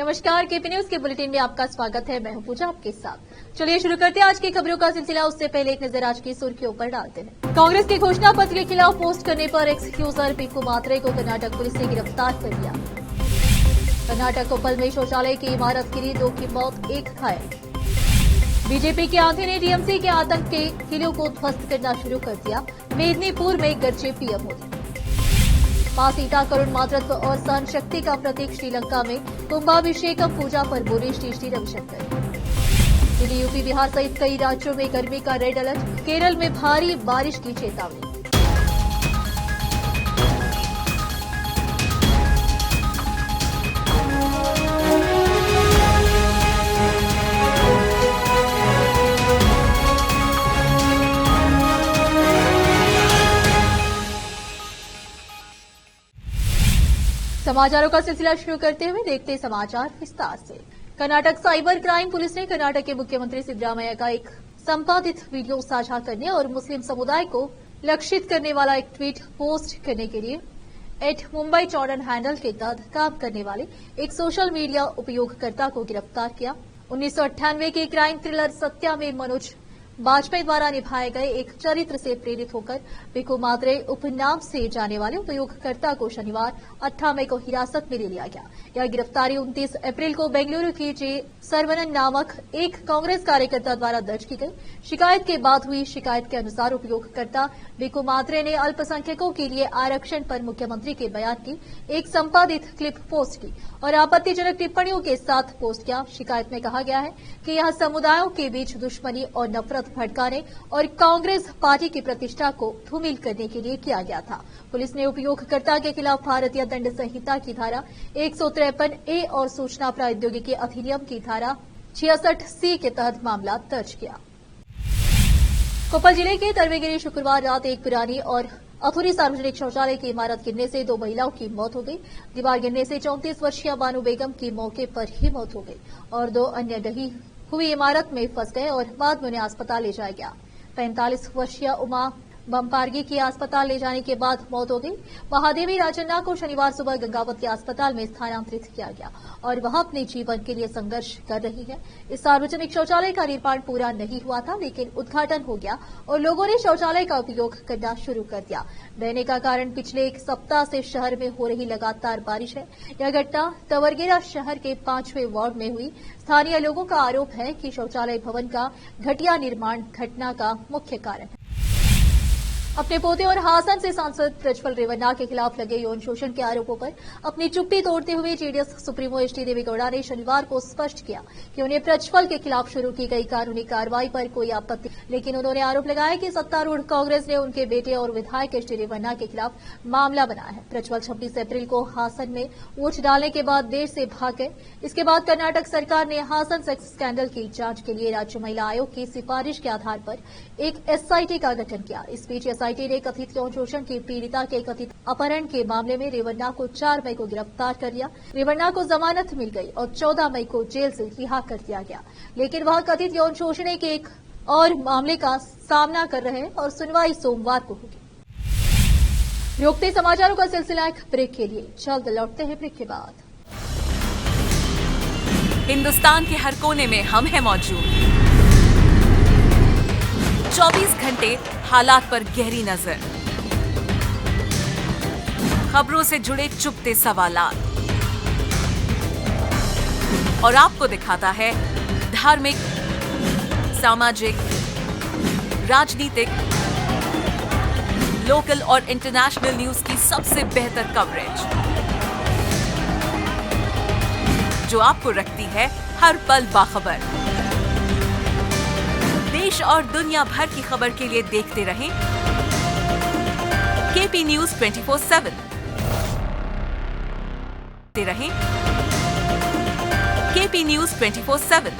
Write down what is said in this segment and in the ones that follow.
नमस्कार, KP news के bulletin में आपका स्वागत है। मैं हूं पूजा आपके साथ। चलिए शुरू करते हैं आज की खबरों का सिलसिला। उससे पहले एक नजर आज की सुर्खियों पर डालते हैं। कांग्रेस के घोषणा पत्र के खिलाफ पोस्ट करने पर एक्स यूजर पीकू मात्रे को कर्नाटक पुलिस ने गिरफ्तार कर लिया। कर्नाटक कोप्पल में शौचालय की इमारत गिरी, 2 की मौत, 1 घायल। बीजेपी के आंधी ने टीएमसी के आतंक के किलों को ध्वस्त करना शुरू कर दिया। मेदिनीपुर में गरजे पीएम मोदी। मां सीता करुण मातृत्व और सहन शक्ति का प्रतीक श्रीलंका में कुंभाभिषेकम पूजा पर बोले श्री रविशंकर। दिल्ली, यूपी, बिहार सहित कई राज्यों में गर्मी का रेड अलर्ट, केरल में भारी बारिश की चेतावनी। समाचारों का सिलसिला शुरू करते हुए देखते हैं समाचार विस्तार से। कर्नाटक साइबर क्राइम पुलिस ने कर्नाटक के मुख्यमंत्री सिद्धरामैया का एक संपादित वीडियो साझा करने और मुस्लिम समुदाय को लक्षित करने वाला एक ट्वीट पोस्ट करने के लिए @मुंबई चौड़न हैंडल के तहत काम करने वाले एक सोशल मीडिया उपयोगकर्ता को गिरफ्तार किया। 1998 के क्राइम थ्रिलर सत्या में मनोज वाजपेयी द्वारा निभाए गए एक चरित्र से प्रेरित होकर पीकू मात्रे उपनाम से जाने वाले उपयोगकर्ता को शनिवार 18 मई को हिरासत में ले लिया गया। यह गिरफ्तारी 29 अप्रैल को बेंगलुरु के जे सरवनन नामक एक कांग्रेस कार्यकर्ता द्वारा दर्ज की गई। शिकायत के बाद हुई शिकायत के अनुसार उपयोगकर्ता पीकू मात्रे ने अल्पसंख्यकों के लिए आरक्षण पर मुख्यमंत्री के बयान की एक संपादित क्लिप पोस्ट की और आपत्तिजनक टिप्पणियों के साथ पोस्ट किया। शिकायत में कहा गया है कि यह समुदायों के बीच दुश्मनी और नफरत भड़काने और कांग्रेस पार्टी की प्रतिष्ठा को धूमिल करने के लिए किया गया था। पुलिस ने उपयोगकर्ता के खिलाफ भारतीय दंड संहिता की धारा 153A और सूचना प्रौद्योगिकी अधिनियम की धारा 66C के तहत मामला दर्ज किया। कोप्पल जिले के तरवेगिरी शुक्रवार रात एक पुरानी और अधूरी सार्वजनिक शौचालय की इमारत गिरने से 2 महिलाओं की मौत हो गई। दीवार गिरने से 34 वर्षीय बानू बेगम की मौके पर ही मौत हो गई और 2 अन्य ढही हुई इमारत में फंस गए और बाद में उन्हें अस्पताल ले जाया गया। 45 वर्षीय उमा बम्पार्गी की अस्पताल ले जाने के बाद मौत हो गई। महादेवी राजन्ना को शनिवार सुबह गंगावती अस्पताल में स्थानांतरित किया गया और वह अपने जीवन के लिए संघर्ष कर रही है। इस सार्वजनिक शौचालय का निर्माण पूरा नहीं हुआ था, लेकिन उद्घाटन हो गया और लोगों ने शौचालय का उपयोग करना शुरू कर दिया। बहने का कारण पिछले 1 सप्ताह से शहर में हो रही लगातार बारिश है। यह घटना तवरगेरा शहर के 5वें वार्ड में हुई। स्थानीय लोगों का आरोप है कि शौचालय भवन का घटिया निर्माण घटना का मुख्य कारण है। अपने पोते और हासन से सांसद प्रज्वल रेवन्ना के खिलाफ लगे यौन शोषण के आरोपों पर अपनी चुप्पी तोड़ते हुए जेडीएस सुप्रीमो एचडी देवेगौड़ा ने शनिवार को स्पष्ट किया कि उन्हें प्रज्वल के खिलाफ शुरू की गई कानूनी कार्रवाई पर कोई आपत्ति, लेकिन उन्होंने आरोप लगाया कि सत्तारूढ़ कांग्रेस ने उनके बेटे और विधायक एचडी रेवन्ना के खिलाफ मामला बनाया है। प्रज्वल 26 अप्रैल को हासन में वोट डालने के बाद देश से भाग गए। इसके बाद कर्नाटक सरकार ने हासन सेक्स स्कैंडल की जांच के लिए राज्य महिला आयोग की सिफारिश के आधार पर एक एसआईटी का गठन किया। इस बीच एसआईटी ने कथित यौन शोषण की पीड़िता के कथित अपहरण के मामले में रेवन्ना को 4 मई को गिरफ्तार कर लिया। रेवन्ना को जमानत मिल गई और 14 मई को जेल से रिहा कर दिया गया, लेकिन वह कथित यौन शोषण के एक और मामले का सामना कर रहे हैं और सुनवाई सोमवार को होगी। रोकते समाचारों का सिलसिला एक ब्रेक के लिए, जल्द लौटते हैं ब्रेक के बाद। हिंदुस्तान के हर कोने में हम हैं मौजूद। 24 घंटे हालात पर गहरी नजर, खबरों से जुड़े चुपते सवालात और आपको दिखाता है धार्मिक, सामाजिक, राजनीतिक, लोकल और इंटरनेशनल न्यूज की सबसे बेहतर कवरेज, जो आपको रखती है हर पल बाखबर। देश और दुनिया भर की खबर के लिए देखते रहें केपी न्यूज 24/7। देखते रहें केपी न्यूज 24/7।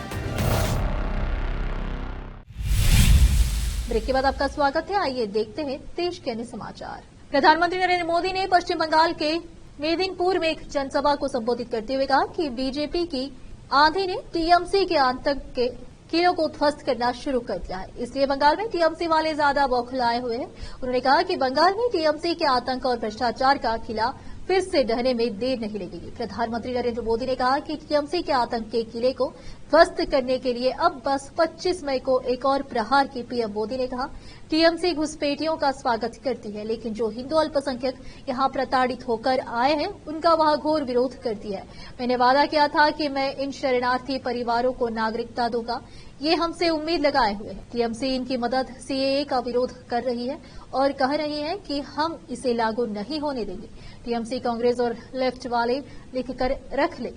ब्रेक के बाद आपका स्वागत है। आइए देखते हैं देश के अन्य समाचार। प्रधानमंत्री नरेंद्र मोदी ने पश्चिम बंगाल के मेदिनीपुर में एक जनसभा को संबोधित करते हुए कहा कि बीजेपी की आंधी ने टीएमसी के आतंक के किलों को ध्वस्त करना शुरू कर दिया है, इसलिए बंगाल में टीएमसी वाले ज्यादा बौखलाए हुए हैं। उन्होंने कहा कि बंगाल में टीएमसी के आतंक और भ्रष्टाचार का किला फिर से ढहने में देर नहीं लगेगी। प्रधानमंत्री नरेंद्र मोदी ने कहा कि टीएमसी के आतंक के किले को ध्वस्त करने के लिए अब बस 25 मई को एक और प्रहार की। पीएम मोदी ने कहा, टीएमसी घुसपैठियों का स्वागत करती है, लेकिन जो हिंदू अल्पसंख्यक यहां प्रताड़ित होकर आए हैं उनका वह घोर विरोध करती है। मैंने वादा किया था कि मैं इन शरणार्थी परिवारों को नागरिकता दूंगा, ये हमसे उम्मीद लगाए हुए हैं। टीएमसी इनकी मदद सीएए का विरोध कर रही है और कह रही है कि हम इसे लागू नहीं होने देंगे। टीएमसी कांग्रेस और लेफ्ट वाले लिखकर रख ले,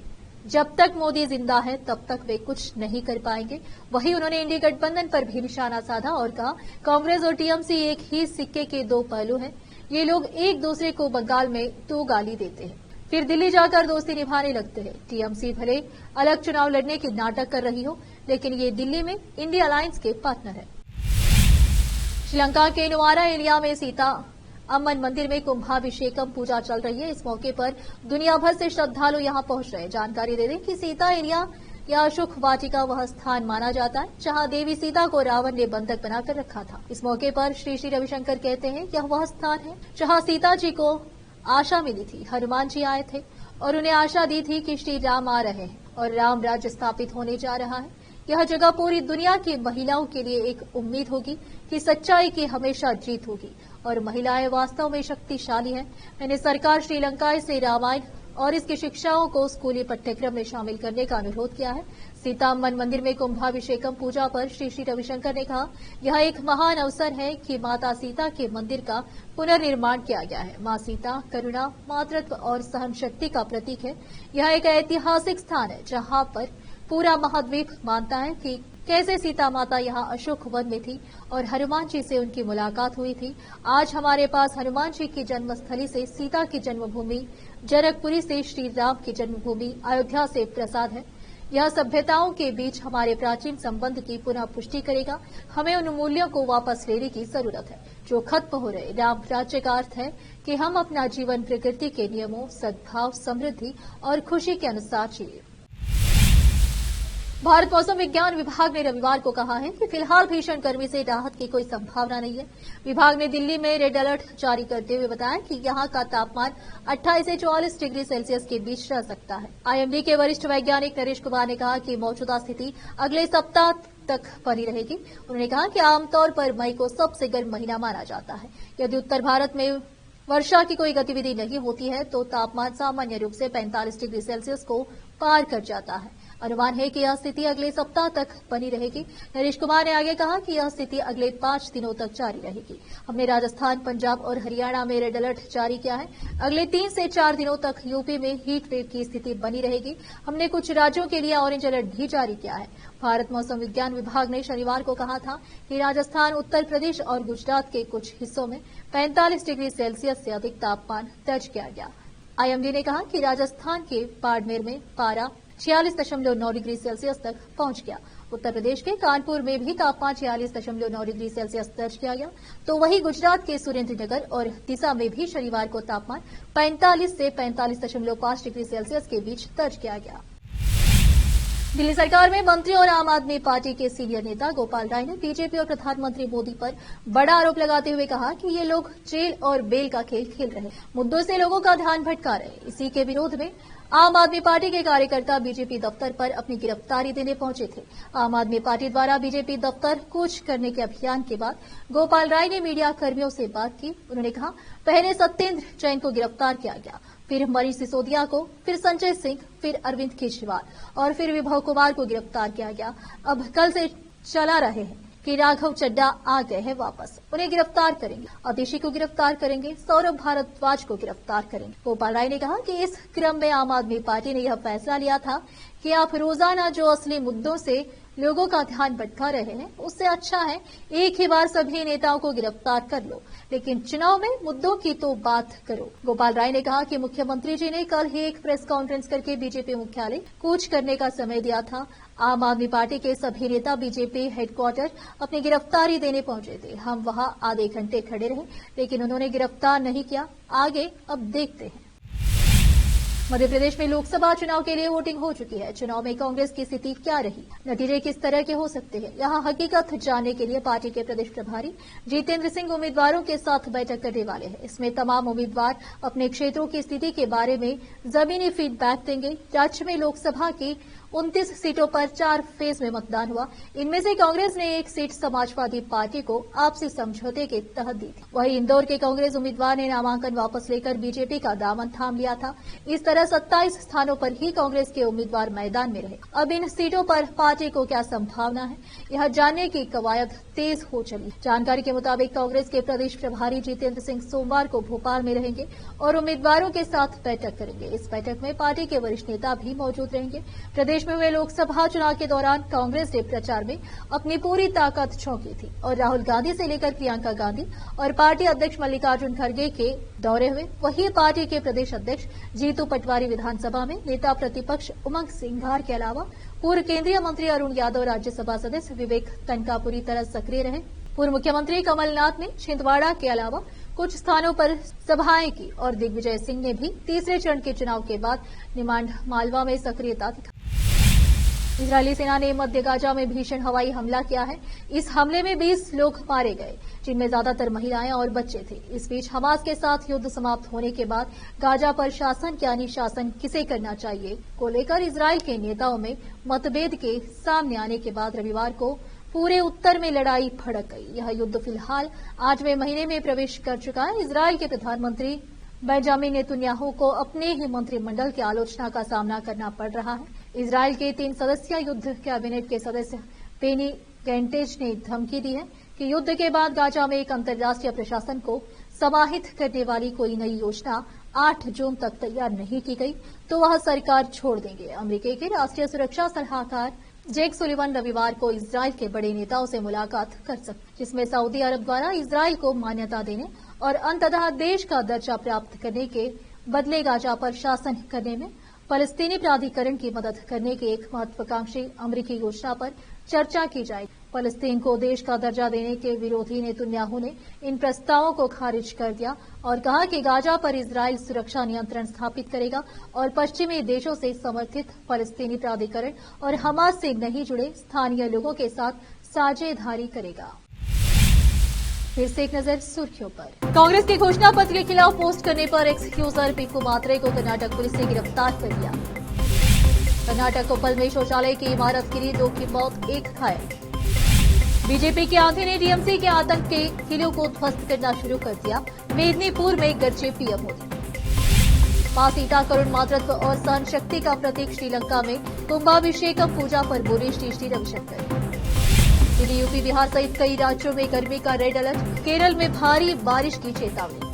जब तक मोदी जिंदा है तब तक वे कुछ नहीं कर पाएंगे। वहीं उन्होंने इंडिया गठबंधन पर भी निशाना साधा और कहा, कांग्रेस और टीएमसी एक ही सिक्के के दो पहलू हैं। ये लोग एक दूसरे को बंगाल में तो गाली देते हैं, फिर दिल्ली जाकर दोस्ती निभाने लगते हैं। टीएमसी भले अलग चुनाव लड़ने की नाटक कर रही हो, लेकिन ये दिल्ली में इंडिया अलायंस के पार्टनर है। श्रीलंका के नुआरा एरिया में सीता अम्मन मंदिर में कुंभाभिषेकम पूजा चल रही है। इस मौके पर दुनिया भर से श्रद्धालु यहां पहुंच रहे हैं। जानकारी दे दें कि सीता एरिया या अशोक वाटिका वह स्थान माना जाता है जहां देवी सीता को रावण ने बंधक बनाकर रखा था। इस मौके पर श्री श्री रविशंकर कहते हैं, यह वह स्थान है जहां सीता जी को आशा मिली थी। हनुमान जी आए थे और उन्हें आशा दी थी कि श्री राम आ रहे हैं और राम राज्य स्थापित होने जा रहा है। यह जगह पूरी दुनिया की महिलाओं के लिए एक उम्मीद होगी कि सच्चाई की हमेशा जीत होगी और महिलाएं वास्तव में शक्तिशाली हैं। मैंने सरकार श्रीलंका से रामायण और इसकी शिक्षाओं को स्कूली पाठ्यक्रम में शामिल करने का अनुरोध किया है। सीता अम्मन मंदिर में कुंभाभिषेकम पूजा पर श्री श्री रविशंकर ने कहा, यह एक महान अवसर है कि माता सीता के मंदिर का पुनर्निर्माण किया गया है। मां सीता करुणा, मातृत्व और सहन शक्ति का प्रतीक है। यह एक ऐतिहासिक स्थान है जहां पर पूरा महाद्वीप मानता है कि कैसे सीता माता यहाँ अशोक वन में थी और हनुमान जी से उनकी मुलाकात हुई थी। आज हमारे पास हनुमान जी की जन्मस्थली से सीता की जन्मभूमि, जनकपुरी से श्री राम की जन्मभूमि, अयोध्या से प्रसाद है। यह सभ्यताओं के बीच हमारे प्राचीन संबंध की पुनः पुष्टि करेगा। हमें उन मूल्यों को वापस लेने की जरूरत है जो खत्म हो रहे। राम राज्य का अर्थ है कि हम अपना जीवन प्रकृति के नियमों, सद्भाव, समृद्धि और खुशी के अनुसार जिए। भारत मौसम विज्ञान विभाग ने रविवार को कहा है कि फिलहाल भीषण गर्मी से राहत की कोई संभावना नहीं है। विभाग ने दिल्ली में रेड अलर्ट जारी करते हुए बताया कि यहां का तापमान 28 से 44 डिग्री सेल्सियस के बीच रह सकता है। आईएमडी के वरिष्ठ वैज्ञानिक नरेश कुमार ने कहा कि मौजूदा स्थिति अगले सप्ताह तक बनी रहेगी। उन्होंने कहा कि आमतौर पर मई को सबसे गर्म महीना माना जाता है। यदि उत्तर भारत में वर्षा की कोई गतिविधि नहीं होती है तो तापमान सामान्य रूप से 45 डिग्री सेल्सियस को पार कर जाता है। अनुमान है कि यह स्थिति अगले सप्ताह तक बनी रहेगी। नरेश कुमार ने आगे कहा कि यह स्थिति अगले 5 दिनों तक जारी रहेगी। हमने राजस्थान, पंजाब और हरियाणा में रेड अलर्ट जारी किया है। अगले 3 से 4 दिनों तक यूपी में हीट वेव की स्थिति बनी रहेगी। हमने कुछ राज्यों के लिए ऑरेंज अलर्ट भी जारी किया है। भारत मौसम विज्ञान विभाग ने शनिवार को कहा था कि राजस्थान, उत्तर प्रदेश और गुजरात के कुछ हिस्सों में 45 डिग्री सेल्सियस से अधिक तापमान दर्ज किया गया। आईएमडी ने कहा कि राजस्थान के बाड़मेर में पारा 46.9 डिग्री सेल्सियस तक पहुंच गया। उत्तर प्रदेश के कानपुर में भी तापमान 46.9 डिग्री सेल्सियस दर्ज किया गया। तो वहीं गुजरात के सुरेंद्रनगर और दिशा में भी शनिवार को तापमान 45 से 45.5 डिग्री सेल्सियस के बीच दर्ज किया गया। दिल्ली सरकार में मंत्री और आम आदमी पार्टी के सीनियर नेता गोपाल राय ने बीजेपी और प्रधानमंत्री मोदी पर बड़ा आरोप लगाते हुए कहा कि ये लोग जेल और बेल का खेल खेल रहे, मुद्दों से लोगों का ध्यान भटका रहे। इसी के विरोध में आम आदमी पार्टी के कार्यकर्ता बीजेपी दफ्तर पर अपनी गिरफ्तारी देने पहुंचे थे। आम आदमी पार्टी द्वारा बीजेपी दफ्तर कूच करने के अभियान के बाद गोपाल राय ने मीडिया कर्मियों से बात की। उन्होंने कहा, पहले सत्येंद्र जैन को गिरफ्तार किया गया, फिर मनीष सिसोदिया को, फिर संजय सिंह, फिर अरविंद केजरीवाल और फिर विभव कुमार को गिरफ्तार किया गया। अब कल से चला रहे हैं कि राघव चड्डा आ गए हैं वापस, उन्हें गिरफ्तार करेंगे। अतिशी को गिरफ्तार करेंगे, सौरभ भारद्वाज को गिरफ्तार करेंगे। गोपाल राय ने कहा कि इस क्रम में आम आदमी पार्टी ने यह फैसला लिया था कि आप रोजाना जो असली मुद्दों से लोगों का ध्यान भटका रहे हैं, उससे अच्छा है एक ही बार सभी नेताओं को गिरफ्तार कर लो, लेकिन चुनाव में मुद्दों की तो बात करो। गोपाल राय ने कहा कि मुख्यमंत्री जी ने कल ही एक प्रेस कॉन्फ्रेंस करके बीजेपी मुख्यालय कूच करने का समय दिया था। आम आदमी पार्टी के सभी नेता बीजेपी हेडक्वार्टर अपनी गिरफ्तारी देने पहुंचे थे। हम वहां आधे घंटे खड़े रहे, लेकिन उन्होंने गिरफ्तार नहीं किया। आगे अब देखते हैं। मध्य प्रदेश में लोकसभा चुनाव के लिए वोटिंग हो चुकी है। चुनाव में कांग्रेस की स्थिति क्या रही, नतीजे किस तरह के हो सकते हैं, यहाँ हकीकत जानने के लिए पार्टी के प्रदेश प्रभारी जितेंद्र सिंह उम्मीदवारों के साथ बैठक करने वाले हैं। इसमें तमाम उम्मीदवार अपने क्षेत्रों की स्थिति के बारे में जमीनी फीडबैक देंगे। राज्य में लोकसभा की 29 सीटों पर 4 फेज में मतदान हुआ। इनमें से कांग्रेस ने 1 सीट समाजवादी पार्टी को आपसी समझौते के तहत दी थी। वहीं इंदौर के कांग्रेस उम्मीदवार ने नामांकन वापस लेकर बीजेपी का दामन थाम लिया था। इस तरह 27 स्थानों पर ही कांग्रेस के उम्मीदवार मैदान में रहे। अब इन सीटों पर पार्टी को क्या संभावना है, यह जानने की कवायद तेज हो चली। जानकारी के मुताबिक कांग्रेस के प्रदेश प्रभारी जितेंद्र सिंह सोमवार को भोपाल में रहेंगे और उम्मीदवारों के साथ बैठक करेंगे। इस बैठक में पार्टी के वरिष्ठ नेता भी मौजूद रहेंगे। प्रदेश में हुए लोकसभा चुनाव के दौरान कांग्रेस ने प्रचार में अपनी पूरी ताकत झोंकी थी और राहुल गांधी से लेकर प्रियंका गांधी और पार्टी अध्यक्ष मल्लिकार्जुन खड़गे के दौरे हुए। वहीं पार्टी के प्रदेश अध्यक्ष जीतू पटवारी विधानसभा में, नेता प्रतिपक्ष उमंग सिंघार के अलावा पूर्व केंद्रीय मंत्री अरुण यादव, राज्यसभा सदस्य विवेक तनखा पूरी तरह सक्रिय रहे। पूर्व मुख्यमंत्री कमलनाथ ने छिंदवाड़ा के अलावा कुछ स्थानों पर सभाएं की और दिग्विजय सिंह ने भी तीसरे चरण के चुनाव के बाद निमांड मालवा में सक्रियता दिखाई। इजरायली सेना ने मध्य गाजा में भीषण हवाई हमला किया है। इस हमले में 20 लोग मारे गए, जिनमें ज्यादातर महिलाएं और बच्चे थे। इस बीच हमास के साथ युद्ध समाप्त होने के बाद गाजा पर शासन यानी शासन किसे करना चाहिए को लेकर इजरायल के नेताओं में मतभेद के सामने आने के बाद रविवार को पूरे उत्तर में लड़ाई भड़क गई। यह युद्ध फिलहाल 8वें महीने में प्रवेश कर चुका है। इजरायल के प्रधानमंत्री बेंजामिन नेतन्याहू को अपने ही मंत्रिमंडल की आलोचना का सामना करना पड़ रहा है। इजरायल के 3 सदस्यीय युद्ध कैबिनेट के सदस्य बेनी गैंटेज ने धमकी दी है कि युद्ध के बाद गाजा में एक अंतर्राष्ट्रीय प्रशासन को समाहित करने वाली कोई नई योजना 8 जून तक तैयार नहीं की गई तो वह सरकार छोड़ देंगे। अमेरिका के राष्ट्रीय सुरक्षा सलाहकार जेक सुलिवन रविवार को इजरायल के बड़े नेताओं से मुलाकात कर सकते, जिसमें सऊदी अरब द्वारा इजरायल को मान्यता देने और अंततः देश का दर्जा प्राप्त करने के बदले गाजा पर शासन करने में फलस्तीनी प्राधिकरण की मदद करने की एक महत्वाकांक्षी अमेरिकी योजना पर चर्चा की जाएगी। फलस्तीन को देश का दर्जा देने के विरोधी नेतन्याहू ने इन प्रस्तावों को खारिज कर दिया और कहा कि गाजा पर इजरायल सुरक्षा नियंत्रण स्थापित करेगा और पश्चिमी देशों से समर्थित फलस्तीनी प्राधिकरण और हमास से नहीं जुड़े स्थानीय लोगों के साथ साझेदारी करेगा। फिर से एक नजर सुर्खियों पर। कांग्रेस के घोषणा पत्र के खिलाफ पोस्ट करने पर एक्स यूजर पीकू मात्रे को कर्नाटक पुलिस ने गिरफ्तार कर लिया। कर्नाटक कोप्पल में शौचालय की इमारत गिरी, 2 की मौत, 1 घायल। बीजेपी के आंधी ने टीएमसी के आतंक के किलों को ध्वस्त करना शुरू कर दिया। मेदिनीपुर में गरजे पीएम मोदी। मां सीता करुण मातृत्व और सहन शक्ति का प्रतीक श्रीलंका में कुंभाभिषेकम पूजा पर बोले श्री रविशंकर। दिल्ली, यूपी, बिहार सहित कई राज्यों में गर्मी का रेड अलर्ट, केरल में भारी बारिश की चेतावनी।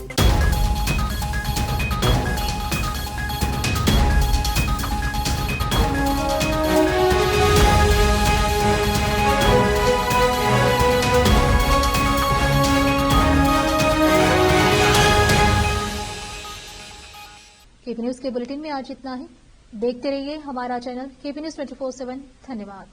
केपी न्यूज के बुलेटिन में आज इतना ही। देखते रहिए हमारा चैनल केपी न्यूज 24/7। धन्यवाद।